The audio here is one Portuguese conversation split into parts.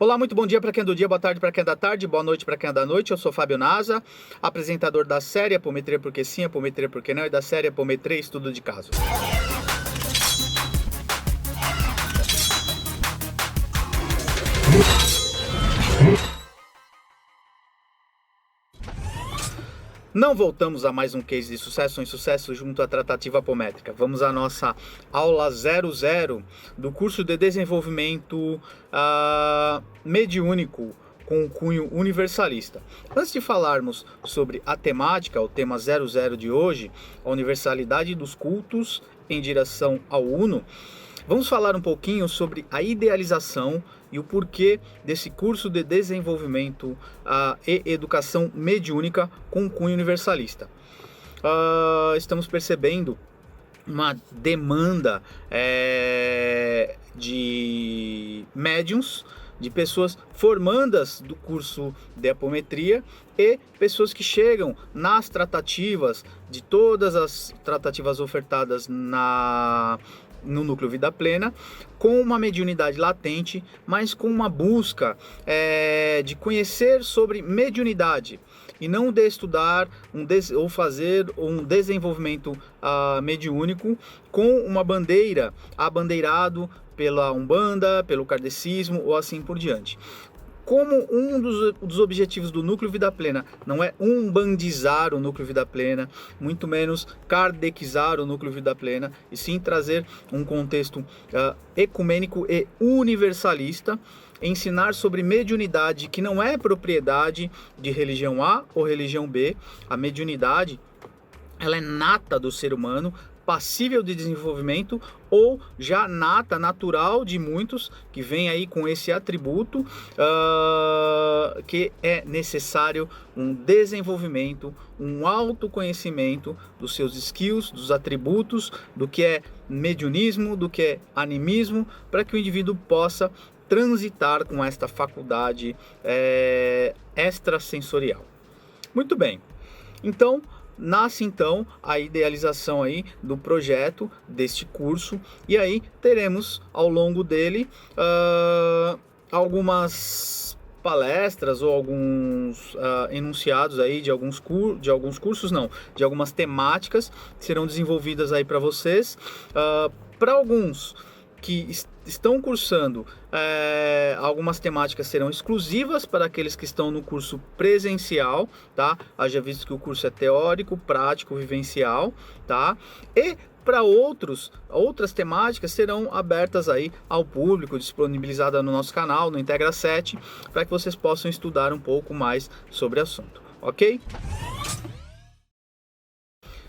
Olá, muito bom dia para quem é do dia, boa tarde para quem é da tarde, boa noite para quem é da noite. Eu sou Fábio Naza, apresentador da série Apometria Porque Sim, Apometria Porque Não e da série Apometria Estudo de Caso. Não voltamos a mais um case de sucesso ou insucesso junto à tratativa apométrica. Vamos à nossa aula 00 do curso de desenvolvimento mediúnico com cunho universalista. Antes de falarmos sobre a temática, o tema 00 de hoje, a universalidade dos cultos em direção ao Uno, vamos falar um pouquinho sobre a idealização e o porquê desse curso de desenvolvimento e educação mediúnica com cunho universalista. Estamos percebendo uma demanda de médiums, de pessoas formandas do curso de apometria e pessoas que chegam nas tratativas, de todas as tratativas ofertadas no Núcleo Vida Plena, com uma mediunidade latente, mas com uma busca de conhecer sobre mediunidade e não de estudar ou fazer um desenvolvimento mediúnico com uma bandeira, abandeirado pela Umbanda, pelo Kardecismo ou assim por diante. Como um dos objetivos do Núcleo Vida Plena não é umbandizar o Núcleo Vida Plena, muito menos kardecizar o Núcleo Vida Plena, e sim trazer um contexto ecumênico e universalista, ensinar sobre mediunidade que não é propriedade de religião A ou religião B. A mediunidade, ela é nata do ser humano, passível de desenvolvimento ou já nata, natural de muitos que vem aí com esse atributo que é necessário um desenvolvimento, um autoconhecimento dos seus skills, dos atributos, do que é mediunismo, do que é animismo, para que o indivíduo possa transitar com esta faculdade extrasensorial. Muito bem, então nasce então a idealização aí do projeto deste curso, e aí teremos ao longo dele algumas palestras ou alguns enunciados aí de alguns cursos, não, de algumas temáticas que serão desenvolvidas aí para vocês. Para alguns que estão cursando, algumas temáticas serão exclusivas para aqueles que estão no curso presencial, tá? Haja visto que o curso é teórico, prático, vivencial, tá? E para outras temáticas serão abertas aí ao público, disponibilizadas no nosso canal, no Integra 7, para que vocês possam estudar um pouco mais sobre o assunto, ok?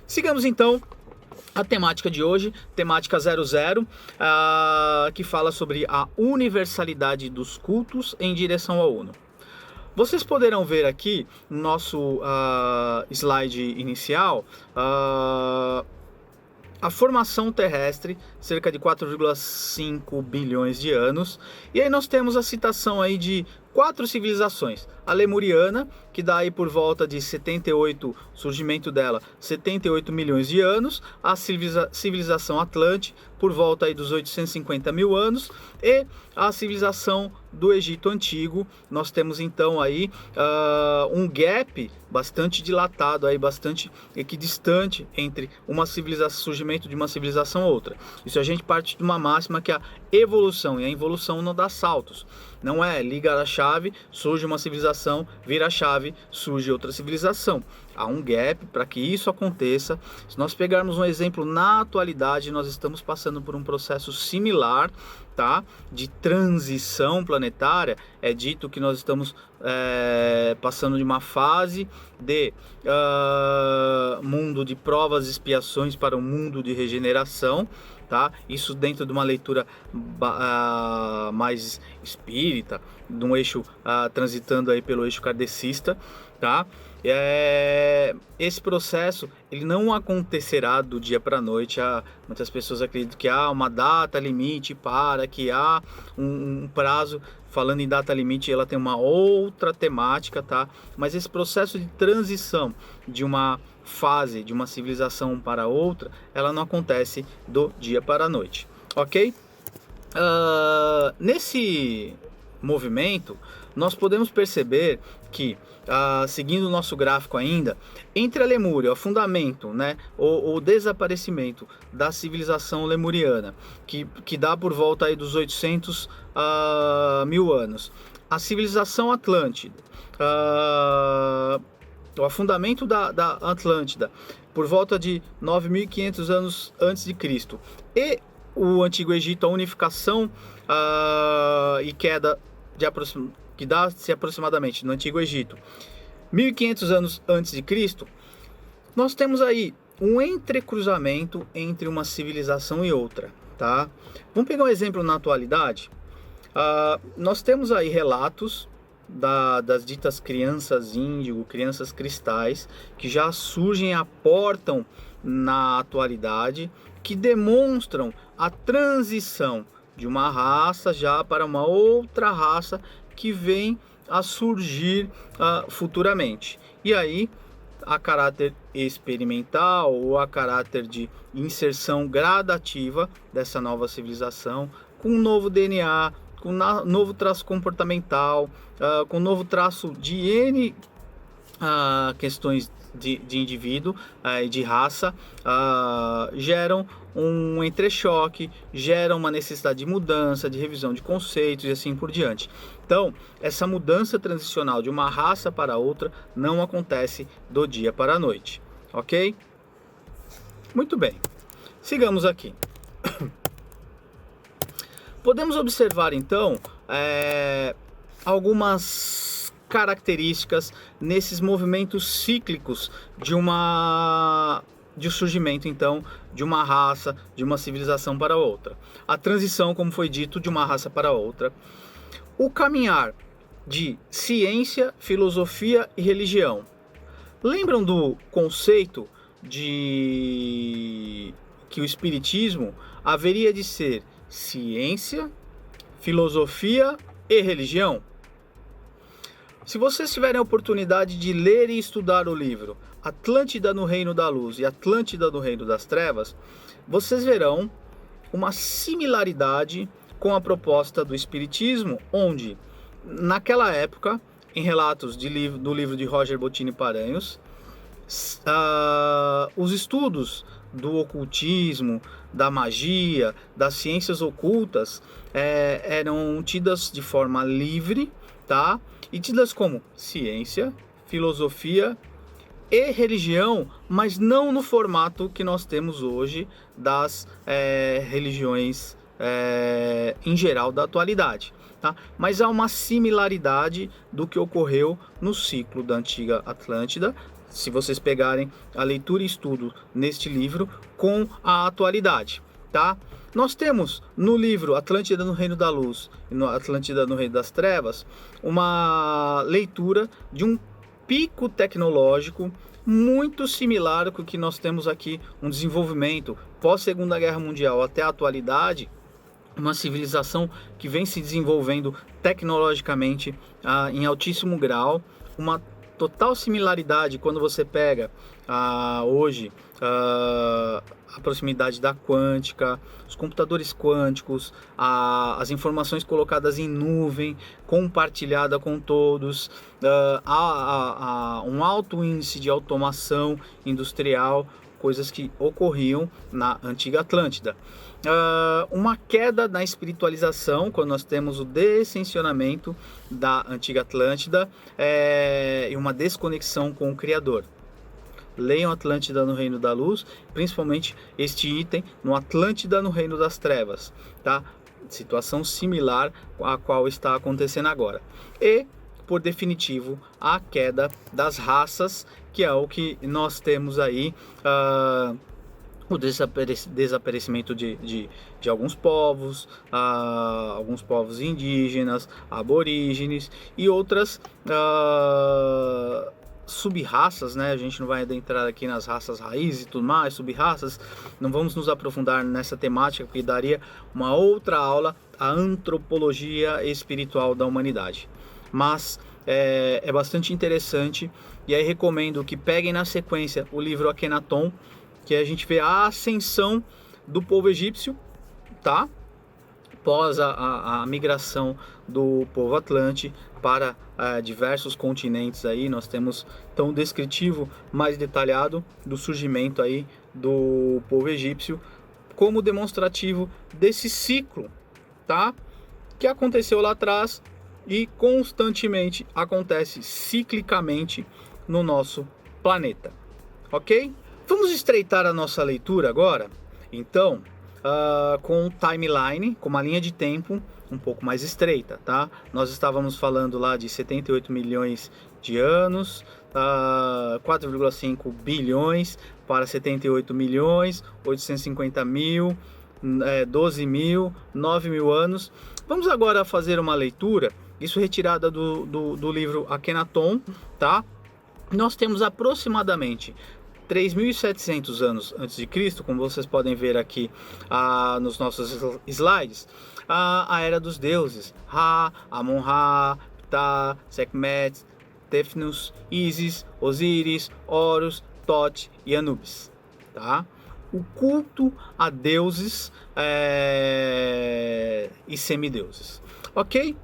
Sigamos então a temática de hoje, temática 00, que fala sobre a universalidade dos cultos em direção ao Uno. Vocês poderão ver aqui no nosso slide inicial a formação terrestre, cerca de 4,5 bilhões de anos, e aí nós temos a citação aí de 4 civilizações: a lemuriana, que dá aí por volta de 78, surgimento dela, 78 milhões de anos, a civilização Atlante, por volta aí dos 850 mil anos, e a civilização do Egito Antigo. Nós temos então aí um gap bastante dilatado, aí, bastante equidistante entre uma civilização, surgimento de uma civilização ou outra. Isso a gente parte de uma máxima que é a evolução, e a evolução não dá saltos. Não é ligar a chave, surge uma civilização, vira a chave, surge outra civilização. Há um gap para que isso aconteça. Se nós pegarmos um exemplo na atualidade, nós estamos passando por um processo similar, tá? De transição planetária. É dito que nós estamos passando de uma fase de mundo de provas e expiações para um mundo de regeneração, tá? Isso dentro de uma leitura mais espírita, de um eixo transitando aí pelo eixo kardecista, tá? Esse processo ele não acontecerá do dia para a noite. Muitas pessoas acreditam que há uma data limite, que há um prazo. Falando em data limite, ela tem uma outra temática, tá? Mas esse processo de transição de uma fase, de uma civilização para outra, ela não acontece do dia para a noite, ok? Nesse movimento, nós podemos perceber que, seguindo o nosso gráfico ainda, entre a Lemúria, o fundamento, né, o desaparecimento da civilização lemuriana, que dá por volta aí dos 800 mil anos, a civilização Atlântida, o afundamento da Atlântida, por volta de 9.500 anos antes de Cristo, e o Antigo Egito, a unificação e queda que dá-se aproximadamente no Antigo Egito 1.500 anos antes de Cristo, nós temos aí um entrecruzamento entre uma civilização e outra, tá? Vamos pegar um exemplo na atualidade. Nós temos aí relatos das ditas crianças índigo, crianças cristais, que já surgem e aportam na atualidade, que demonstram a transição de uma raça já para uma outra raça que vem a surgir futuramente. E aí, a caráter experimental ou a caráter de inserção gradativa dessa nova civilização, com um novo DNA, com novo traço comportamental, com novo traço de N questões de indivíduo e de raça, geram um entrechoque, geram uma necessidade de mudança, de revisão de conceitos e assim por diante. Então, essa mudança transicional de uma raça para outra não acontece do dia para a noite, ok? Muito bem, sigamos aqui. Podemos observar então algumas características nesses movimentos cíclicos de o surgimento então de uma raça, de uma civilização para outra. A transição, como foi dito, de uma raça para outra. O caminhar de ciência, filosofia e religião. Lembram do conceito de que o espiritismo haveria de ser ciência, filosofia e religião? Se vocês tiverem a oportunidade de ler e estudar o livro Atlântida no Reino da Luz e Atlântida no Reino das Trevas, vocês verão uma similaridade com a proposta do Espiritismo, onde, naquela época, em relatos do livro de Roger Bottini Paranhos, os estudos do ocultismo, da magia, das ciências ocultas eram tidas de forma livre, tá? E tidas como ciência, filosofia e religião, mas não no formato que nós temos hoje das religiões em geral da atualidade, tá? Mas há uma similaridade do que ocorreu no ciclo da antiga Atlântida, se vocês pegarem a leitura e estudo neste livro com a atualidade, tá? Nós temos no livro Atlântida no Reino da Luz e no Atlântida no Reino das Trevas uma leitura de um pico tecnológico muito similar com o que nós temos aqui, um desenvolvimento pós Segunda Guerra Mundial até a atualidade, uma civilização que vem se desenvolvendo tecnologicamente em altíssimo grau, uma total similaridade quando você pega hoje a proximidade da quântica, os computadores quânticos, as informações colocadas em nuvem, compartilhada com todos, um alto índice de automação industrial, coisas que ocorriam na antiga Atlântida. Uma queda na espiritualização, quando nós temos o descensionamento da antiga Atlântida e uma desconexão com o Criador. Leiam Atlântida no Reino da Luz, principalmente este item no Atlântida no Reino das Trevas, tá? Situação similar à qual está acontecendo agora. E, por definitivo, a queda das raças, que é o que nós temos aí, o desaparecimento de alguns povos indígenas, aborígenes e outras sub-raças, né? A gente não vai adentrar aqui nas raças raízes e tudo mais, sub-raças, não vamos nos aprofundar nessa temática, porque daria uma outra aula, a antropologia espiritual da humanidade. Mas é bastante interessante, e aí recomendo que peguem na sequência o livro Akhenaton, que a gente vê a ascensão do povo egípcio, tá? pós a migração do povo Atlante para diversos continentes aí. Nós temos então um descritivo mais detalhado do surgimento aí do povo egípcio como demonstrativo desse ciclo, tá? Que aconteceu lá atrás e constantemente acontece ciclicamente no nosso planeta, ok? Vamos estreitar a nossa leitura agora, então, com um timeline, com uma linha de tempo um pouco mais estreita, tá? Nós estávamos falando lá de 78 milhões de anos, 4,5 bilhões para 78 milhões, 850 mil, 12 mil, 9 mil anos. Vamos agora fazer uma leitura, isso retirada do livro Akhenaton, tá? Nós temos aproximadamente 3.700 anos antes de Cristo, como vocês podem ver aqui nos nossos slides, a Era dos Deuses, Ra, Amon-Ra, Ptah, Sekhmet, Tefnus, Ísis, Osíris, Horus, Thoth e Anubis, tá? O culto a deuses e semideuses, ok?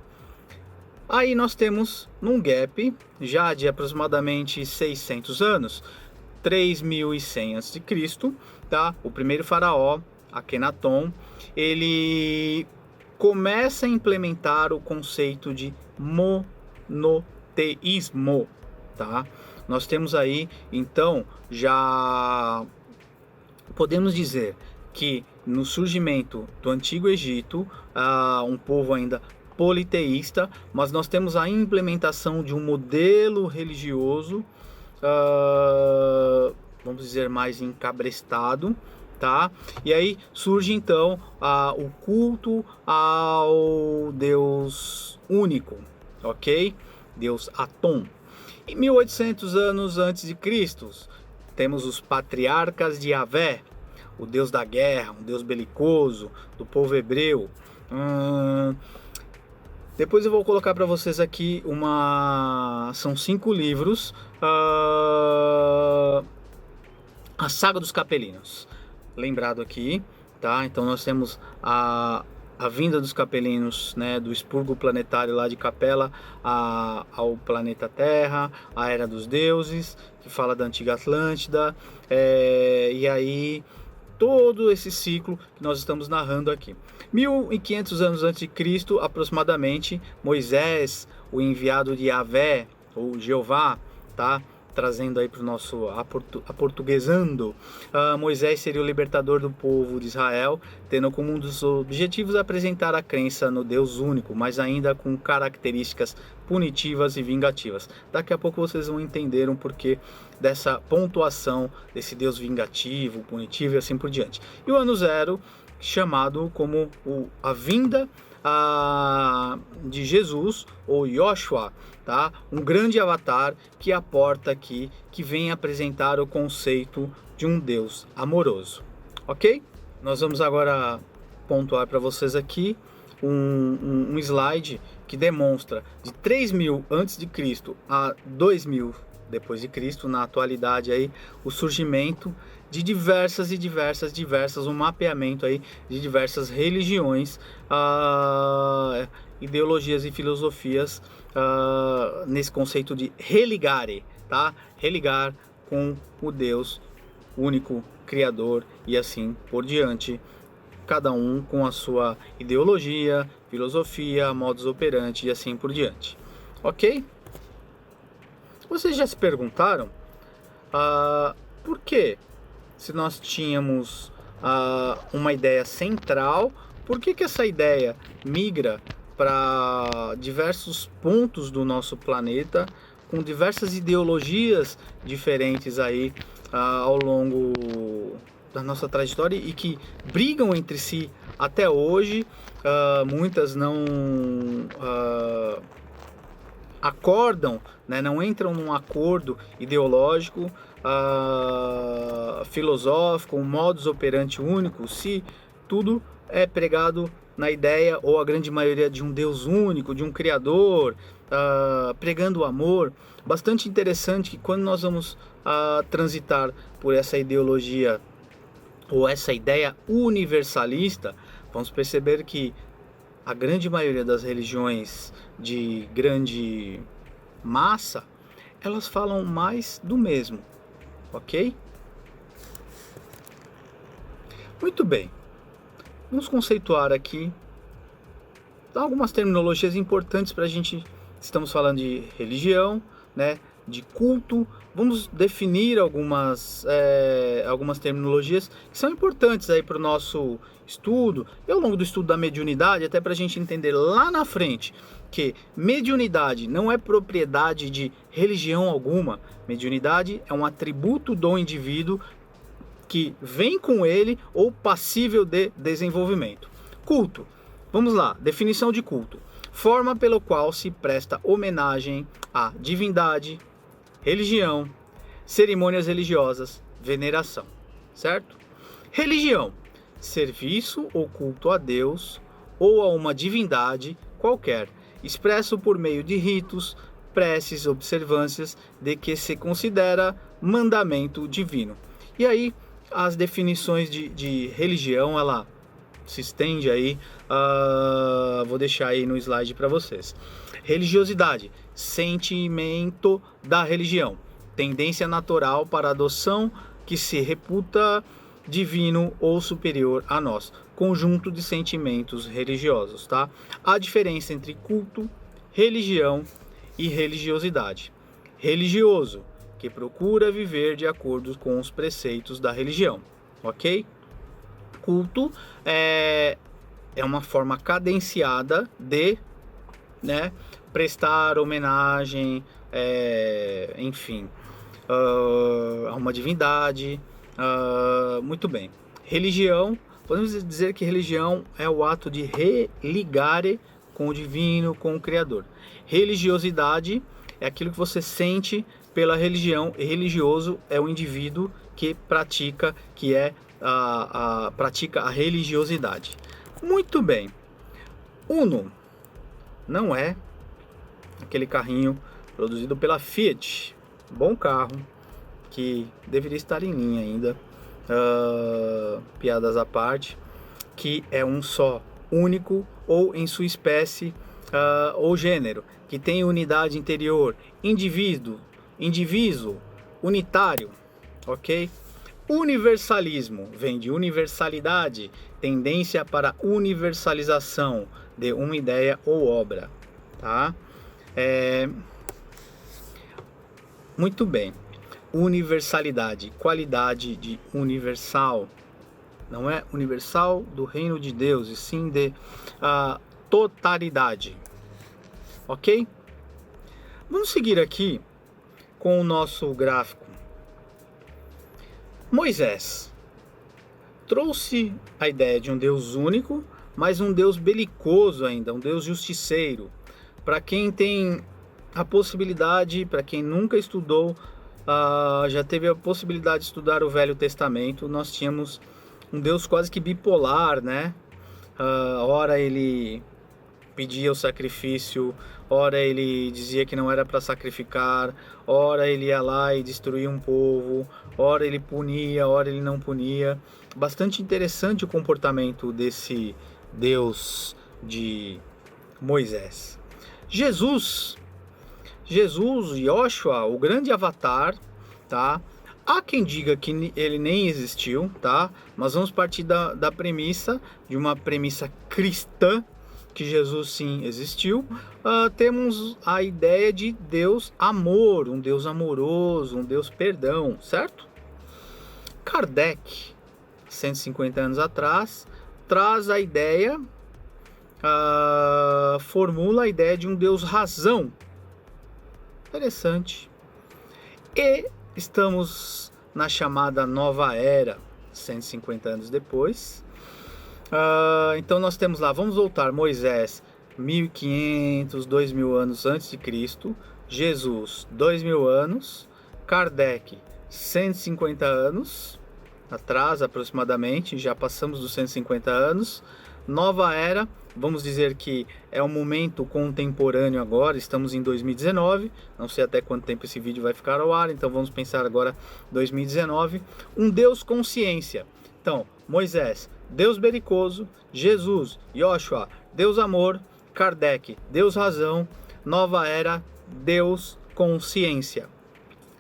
Aí nós temos, num gap, já de aproximadamente 600 anos, 3.100 a.C., tá? O primeiro faraó, Akhenaton, ele começa a implementar o conceito de monoteísmo, tá? Nós temos aí, então, já podemos dizer que no surgimento do Antigo Egito, um povo ainda politeísta, mas nós temos a implementação de um modelo religioso, vamos dizer, mais encabrestado, tá? E aí surge então o culto ao Deus único, ok? Deus Atom. Em 1800 anos antes de Cristo, temos os patriarcas de Yahvé, o Deus da guerra, um Deus belicoso, do povo hebreu. Depois eu vou colocar para vocês aqui são 5 livros, a Saga dos Capelinos, lembrado aqui, tá? Então nós temos a vinda dos Capelinos, né, do expurgo planetário lá de Capela ao planeta Terra, a Era dos Deuses, que fala da antiga Atlântida, e aí todo esse ciclo que nós estamos narrando aqui. 1.500 anos antes de Cristo, aproximadamente, Moisés, o enviado de Yahvé, ou Jeová, tá? Trazendo aí para o nosso aportuguesando, Moisés seria o libertador do povo de Israel, tendo como um dos objetivos apresentar a crença no Deus único, mas ainda com características punitivas e vingativas. Daqui a pouco vocês vão entender um porquê dessa pontuação desse Deus vingativo, punitivo e assim por diante. E o ano zero, chamado como a vinda de Jesus, ou Yoshua, tá? Um grande avatar que aporta aqui, que vem apresentar o conceito de um Deus amoroso, ok? Nós vamos agora pontuar para vocês aqui um slide que demonstra de 3.000 antes de Cristo a 2.000 depois de Cristo, na atualidade aí, o surgimento de diversas, um mapeamento aí de diversas religiões, ideologias e filosofias nesse conceito de religare, tá? Religar com o Deus único, criador e assim por diante, cada um com a sua ideologia, filosofia, modus operandi e assim por diante, ok? Vocês já se perguntaram por que, se nós tínhamos uma ideia central, por que essa ideia migra para diversos pontos do nosso planeta, com diversas ideologias diferentes aí ao longo da nossa trajetória e que brigam entre si até hoje, muitas não acordam, né, não entram num acordo ideológico, filosófico, um modus operandi único, se tudo é pregado na ideia, ou a grande maioria, de um Deus único, de um Criador, pregando o amor. Bastante interessante que quando nós vamos transitar por essa ideologia, ou essa ideia universalista, vamos perceber que a grande maioria das religiões de grande massa, elas falam mais do mesmo, ok? Muito bem, vamos conceituar aqui algumas terminologias importantes para a gente. Estamos falando de religião, né, de culto. Vamos definir algumas terminologias que são importantes aí para o nosso estudo e ao longo do estudo da mediunidade, até para a gente entender lá na frente que mediunidade não é propriedade de religião alguma. Mediunidade é um atributo do indivíduo que vem com ele ou passível de desenvolvimento. Culto. Vamos lá, definição de culto. Forma pelo qual se presta homenagem à divindade, religião, cerimônias religiosas, veneração, certo? Religião, serviço ou culto a Deus ou a uma divindade qualquer, expresso por meio de ritos, preces, observâncias de que se considera mandamento divino. E aí, as definições de religião, ela se estende aí, vou deixar aí no slide para vocês. Religiosidade, sentimento da religião, tendência natural para adoção que se reputa divino ou superior a nós, conjunto de sentimentos religiosos, tá? A diferença entre culto, religião e religiosidade. Religioso, que procura viver de acordo com os preceitos da religião, ok? Culto é uma forma cadenciada de, né, prestar homenagem, enfim, a uma divindade. Muito bem. Religião, podemos dizer que religião é o ato de religare com o divino, com o Criador. Religiosidade é aquilo que você sente pela religião, e religioso é o indivíduo que pratica, pratica a religiosidade. Muito bem. Uno não é aquele carrinho produzido pela Fiat, bom carro, que deveria estar em linha ainda, piadas à parte, que é um só, único ou em sua espécie ou gênero, que tem unidade interior, indivíduo, indiviso, unitário, ok? Universalismo vem de universalidade, tendência para universalização de uma ideia ou obra, tá? Muito bem. Universalidade, qualidade de universal, não é universal do reino de Deus, e sim de totalidade, ok? Vamos seguir aqui com o nosso gráfico. Moisés trouxe a ideia de um Deus único, mas um Deus belicoso ainda, um Deus justiceiro. Para quem tem a possibilidade, para quem nunca estudou, já teve a possibilidade de estudar o Velho Testamento, nós tínhamos um Deus quase que bipolar, né? Ora ele pedia o sacrifício, ora ele dizia que não era para sacrificar, ora ele ia lá e destruía um povo, ora ele punia, ora ele não punia. Bastante interessante o comportamento desse Deus de Moisés. Jesus, Yoshua, o grande avatar, tá? Há quem diga que ele nem existiu, tá? Mas vamos partir da premissa, de uma premissa cristã, que Jesus sim existiu. Temos a ideia de Deus amor, um Deus amoroso, um Deus perdão, certo? Kardec, 150 anos atrás, traz a ideia, formula a ideia de um Deus razão. Interessante. E estamos na chamada Nova Era, 150 anos depois. Então nós temos lá, vamos voltar, Moisés 1500, 2000 anos antes de Cristo, Jesus 2000 anos, Kardec 150 anos atrás aproximadamente, já passamos dos 150 anos. Nova Era, vamos dizer que é um momento contemporâneo agora, estamos em 2019, não sei até quanto tempo esse vídeo vai ficar ao ar, então vamos pensar agora 2019, um Deus consciência. Então, Moisés, Deus belicoso, Jesus, Yoshua, Deus amor, Kardec, Deus razão, nova era, Deus consciência.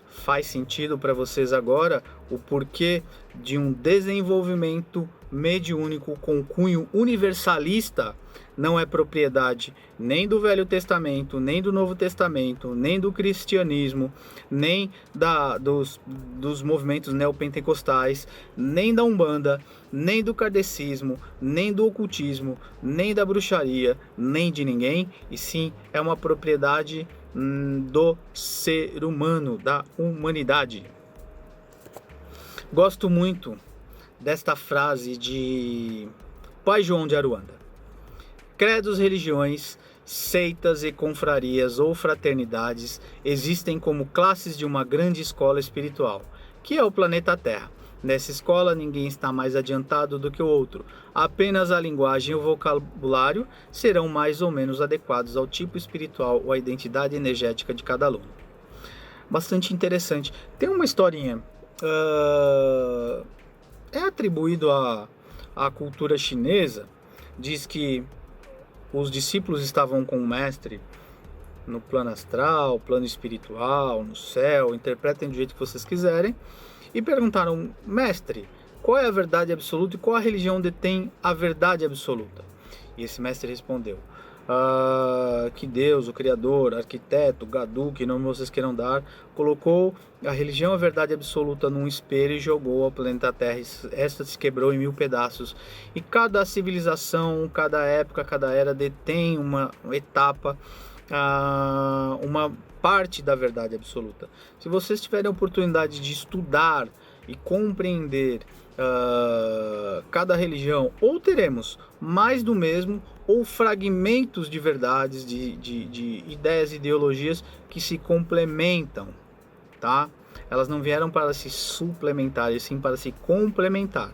Faz sentido para vocês agora o porquê de um desenvolvimento mediúnico com cunho universalista não é propriedade nem do Velho Testamento, nem do Novo Testamento, nem do cristianismo, nem dos movimentos neopentecostais, nem da Umbanda, nem do kardecismo, nem do ocultismo, nem da bruxaria, nem de ninguém, e sim é uma propriedade do ser humano, da humanidade. Gosto muito desta frase de Pai João de Aruanda. Credos, religiões, seitas e confrarias ou fraternidades existem como classes de uma grande escola espiritual, que é o planeta Terra. Nessa escola ninguém está mais adiantado do que o outro. Apenas a linguagem e o vocabulário serão mais ou menos adequados ao tipo espiritual ou à identidade energética de cada aluno. Bastante interessante. Tem uma historinha. É atribuído à cultura chinesa. Diz que os discípulos estavam com o mestre no plano astral, plano espiritual, no céu, interpretem do jeito que vocês quiserem, e perguntaram: mestre, qual é a verdade absoluta e qual a religião detém a verdade absoluta? E esse mestre respondeu: que Deus, o Criador, arquiteto, Gadu, que nome vocês queiram dar, colocou a religião, a verdade absoluta, num espelho e jogou ao planeta Terra. Esta se quebrou em 1000 pedaços. E cada civilização, cada época, cada era detém uma etapa, uma parte da verdade absoluta. Se vocês tiverem a oportunidade de estudar e compreender cada religião, ou teremos mais do mesmo, ou fragmentos de verdades, de ideias e ideologias que se complementam, tá? Elas não vieram para se suplementar, e sim para se complementar.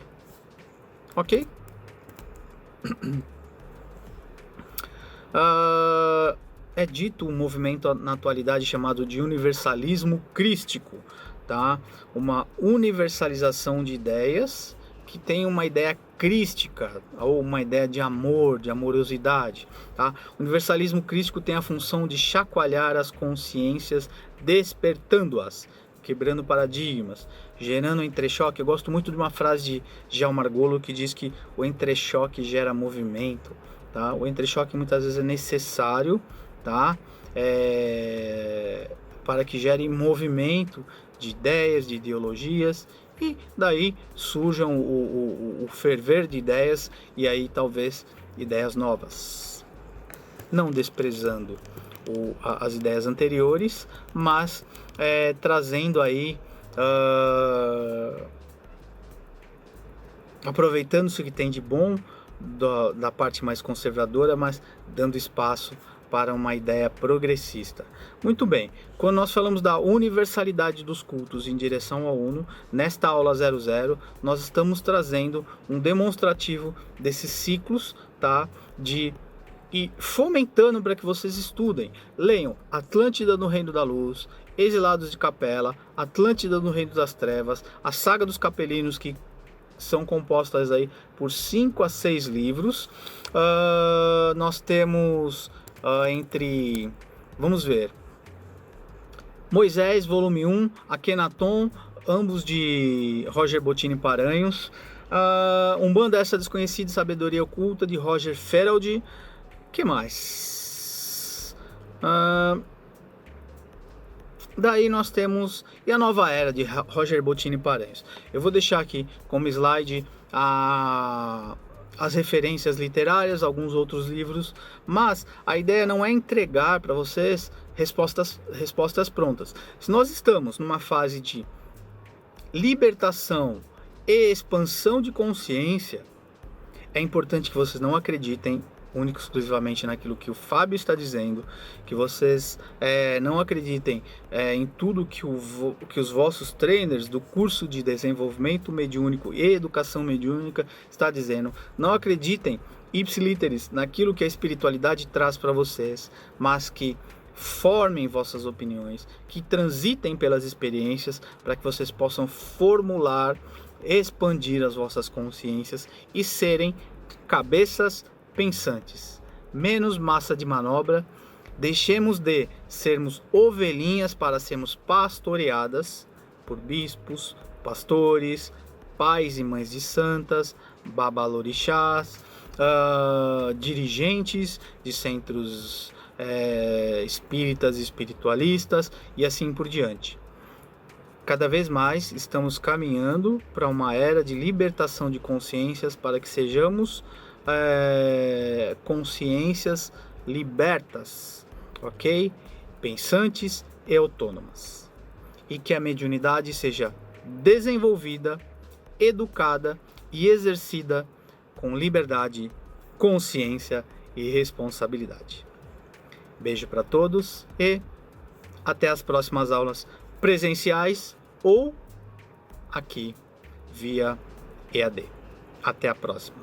Ok? É dito um movimento na atualidade chamado de universalismo crístico, tá? Uma universalização de ideias que tem uma ideia crística, ou uma ideia de amor, de amorosidade, tá? O universalismo crístico tem a função de chacoalhar as consciências, despertando-as, quebrando paradigmas, gerando entrechoque. Eu gosto muito de uma frase de Jean Margolo que diz que o entrechoque gera movimento, tá? O entrechoque muitas vezes é necessário, tá? Para que gere movimento de ideias, de ideologias, e daí surjam o ferver de ideias, e aí talvez ideias novas, não desprezando as ideias anteriores, mas trazendo aí, aproveitando-se o que tem de bom da parte mais conservadora, mas dando espaço para uma ideia progressista. Muito bem, quando nós falamos da universalidade dos cultos em direção ao Uno, nesta aula 00, nós estamos trazendo um demonstrativo desses ciclos, tá? E fomentando para que vocês estudem. Leiam Atlântida no Reino da Luz, Exilados de Capela, Atlântida no Reino das Trevas, a Saga dos Capelinos, que são compostas aí por 5 a 6 livros. Nós temos vamos ver, Moisés, volume 1, Akhenaton, ambos de Roger Bottini Paranhos, Umbanda, essa desconhecida sabedoria oculta, de Roger Ferald. Que mais? Daí nós temos E a Nova Era, de Roger Bottini Paranhos. Eu vou deixar aqui como slide as referências literárias, alguns outros livros, mas a ideia não é entregar para vocês respostas prontas. Se nós estamos numa fase de libertação e expansão de consciência, é importante que vocês não acreditem único e exclusivamente naquilo que o Fábio está dizendo, que vocês não acreditem em tudo que os vossos trainers do curso de desenvolvimento mediúnico e educação mediúnica está dizendo. Não acreditem ipsiliteris naquilo que a espiritualidade traz para vocês, mas que formem vossas opiniões, que transitem pelas experiências para que vocês possam formular, expandir as vossas consciências e serem cabeças pensantes. menos massa de manobra, deixemos de sermos ovelhinhas para sermos pastoreadas por bispos, pastores, pais e mães de santas, babalorixás, dirigentes de centros espíritas e espiritualistas e assim por diante. Cada vez mais estamos caminhando para uma era de libertação de consciências para que sejamos consciências libertas, ok? Pensantes e autônomas. E que a mediunidade seja desenvolvida, educada e exercida com liberdade, consciência e responsabilidade. Beijo para todos e até as próximas aulas presenciais ou aqui via EAD. Até a próxima.